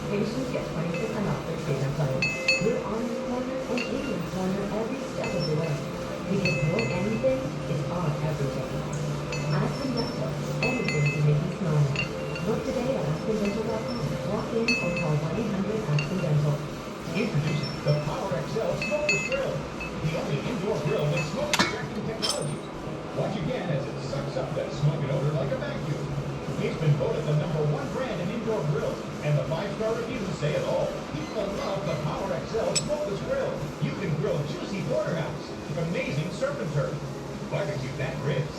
Patients get 20% off their treatment plan. We're on your corner and in your corner every step of the way. Because your anything is our everything. Aspen Dental, anything to make you smile. Book today at AspenDental.com. Walk in or call 1-800-ASPEN Dental. Introducing the Power XL Smokeless Grill, the only indoor grill with smoke extracting technology. Watch again as it sucks up that smoke and odor like a vacuum. It's been voted the #1 brand in indoor grills, and the 5-star reviews say it all. People love the Power XL Smokeless Grill. You can grill juicy porterhouse, amazing surf and turf, barbecue that ribs.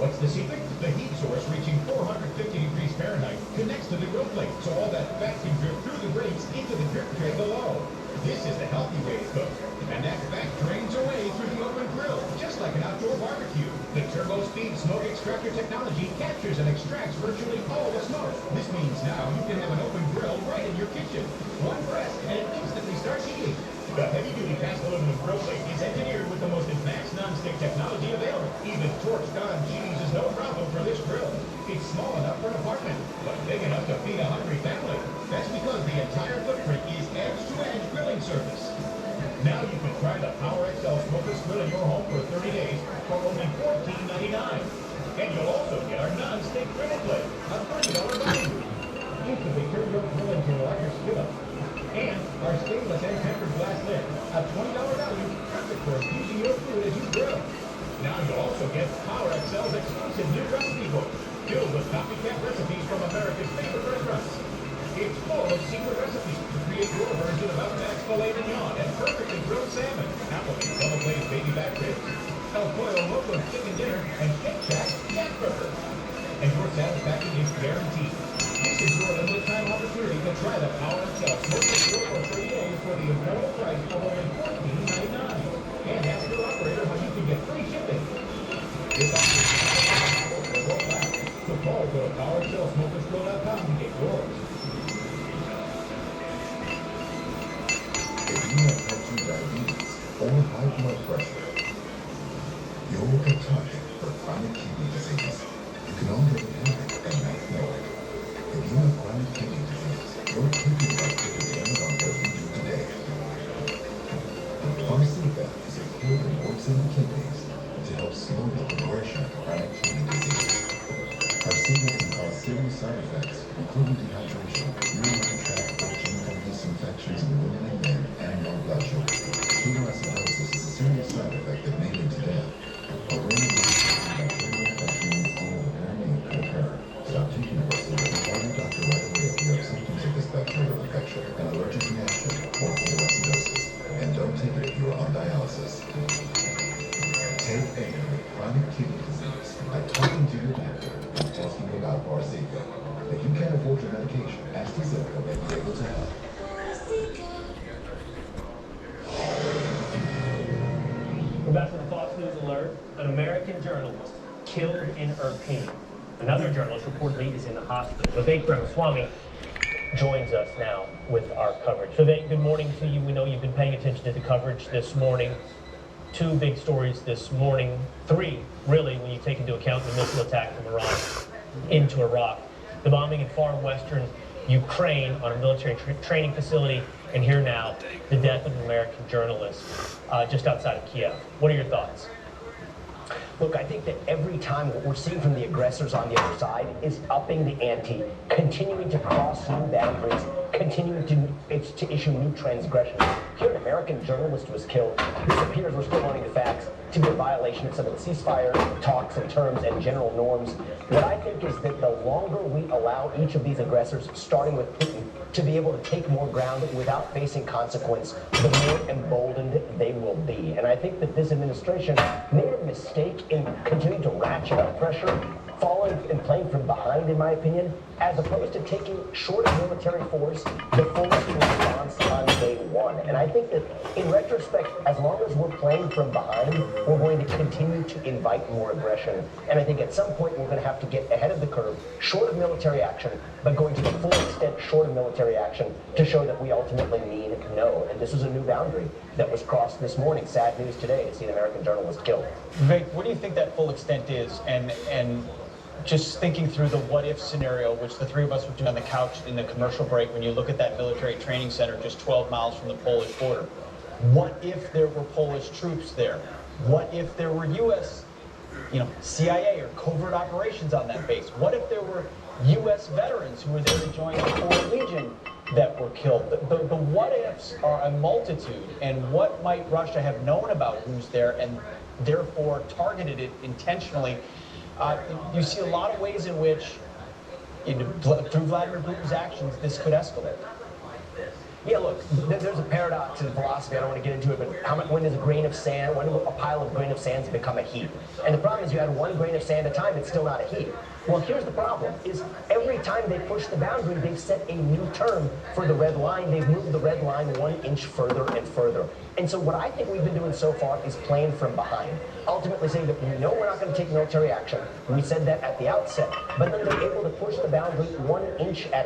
What's the secret? The heat source reaching 450 degrees Fahrenheit connects to the grill plate, so all that fat can drip through the grates into the drip tray below. This is the healthy way to cook, and that fat drains away through the open grill, just like an outdoor barbecue. The Turbo Speed Smoke Extractor technology captures and extracts virtually all the smoke. This means now you can have an open grill right in your kitchen. One press, and it instantly starts heating. The heavy-duty cast aluminum grill plate is engineered with the most advanced non-stick technology available. Even torched-on cheese is no problem for this grill. It's small enough for an apartment, but big enough to feed a hungry family. That's because the entire footprint is edge-to-edge grilling surface. Now you can try the Power XL Smokeless Grill in your home for 30 days for only $14.99. And you'll also get our non-stick griddle plate, a $30 value. Instantly turn your grill into an electric skillet. And our stainless and tempered glass lid, a $20 value, perfect for infusing your food as you grill. Now you'll also get Power XL's exclusive new recipe book, filled with copycat recipes from America's favorite restaurants. It's full of secret recipes to create your version of Outback's filet mignon and perfectly grilled salmon, Applebee's double-glazed baby back ribs, El Pollo Loco's chicken dinner, and Shake Shack's jack burger. And your satisfaction is guaranteed. This is your limited time opportunity to try the Power XL Smokeless Grill for 30 days for the incredible price of only $14.99. And ask your operator how you can get free shipping. This offer is available for worldwide. So call or go to PowerXLSmokelessGrill.com to get yours. If you have type 2 diabetes or high blood pressure, you're a target for chronic kidney disease. You can only have it and not know it. If you have chronic kidney disease, your kidney health could depend on what you do today. Farxiga is a pill that works in the kidneys to help slow the progression of chronic kidney disease. Farxiga can cause serious side effects, including dehydration, urinary tract infections, infections in women and men, and low blood sugar. Ketoacidosis is a serious side effect that may lead to death. A rare bacterial infection in the skin of the perineum could occur. Stop taking Farxiga and call your doctor right away if you have symptoms of this bacterial infection, an allergic reaction, or ketoacidosis. And don't take it if you are on dialysis. Take aim with chronic kidney disease by talking to your doctor and asking about Farxiga. If you can't afford your medication, AstraZeneca may be able to help. We're back to the Fox News alert. An American journalist killed in Irpin. Another journalist reportedly is in the hospital. Vivek Ramaswamy joins us now with our coverage. Vivek, good morning to you. We know you've been paying attention to the coverage this morning. Two big stories this morning. Three, really, when you take into account the missile attack from Iran into Iraq. The bombing in far western Ukraine on a military training facility, and here now, the death of an American journalist just outside of Kiev. What are your thoughts? Look, I think that every time what we're seeing from the aggressors on the other side is upping the ante, continuing to cross new boundaries, continuing to issue new transgressions. Here, an American journalist was killed. This appears, we're still learning the facts, to be a violation of some of the ceasefire talks and terms and general norms. What I think is that the longer we allow each of these aggressors, starting with Putin, to be able to take more ground without facing consequence, the more emboldened they will be. And I think that this administration made a mistake in continuing to ratchet up pressure, falling and playing from behind, in my opinion, as opposed to taking short of military force the fullest response on day one. And I think that in retrospect, as long as we're playing from behind, we're going to continue to invite more aggression. And I think at some point we're going to have to get ahead of the curve, short of military action, but going to the full extent short of military action to show that we ultimately mean no. And this was a new boundary that was crossed this morning. Sad news today to see an American journalist killed. Vivek, what do you think that full extent is? And just thinking through the what-if scenario, which the three of us were doing on the couch in the commercial break, when you look at that military training center just 12 miles from the Polish border. What if there were Polish troops there? What if there were U.S., CIA or covert operations on that base? What if there were U.S. veterans who were there to join the Foreign Legion that were killed? The what-ifs are a multitude, and what might Russia have known about who's there and therefore targeted it intentionally? You see a lot of ways in which, through Vladimir Putin's actions, this could escalate. Yeah, look, there's a paradox in philosophy. I don't want to get into it, but when does a grain of sand, when will a pile of grain of sands become a heap? And the problem is you add one grain of sand at a time, it's still not a heap. Well, here's the problem, is every time they push the boundary, they've set a new term for the red line. They've moved the red line 1 inch further and further. And so what I think we've been doing so far is playing from behind. Ultimately saying that we know we're not going to take military action. We said that at the outset. But then they're able to push the boundary 1 inch at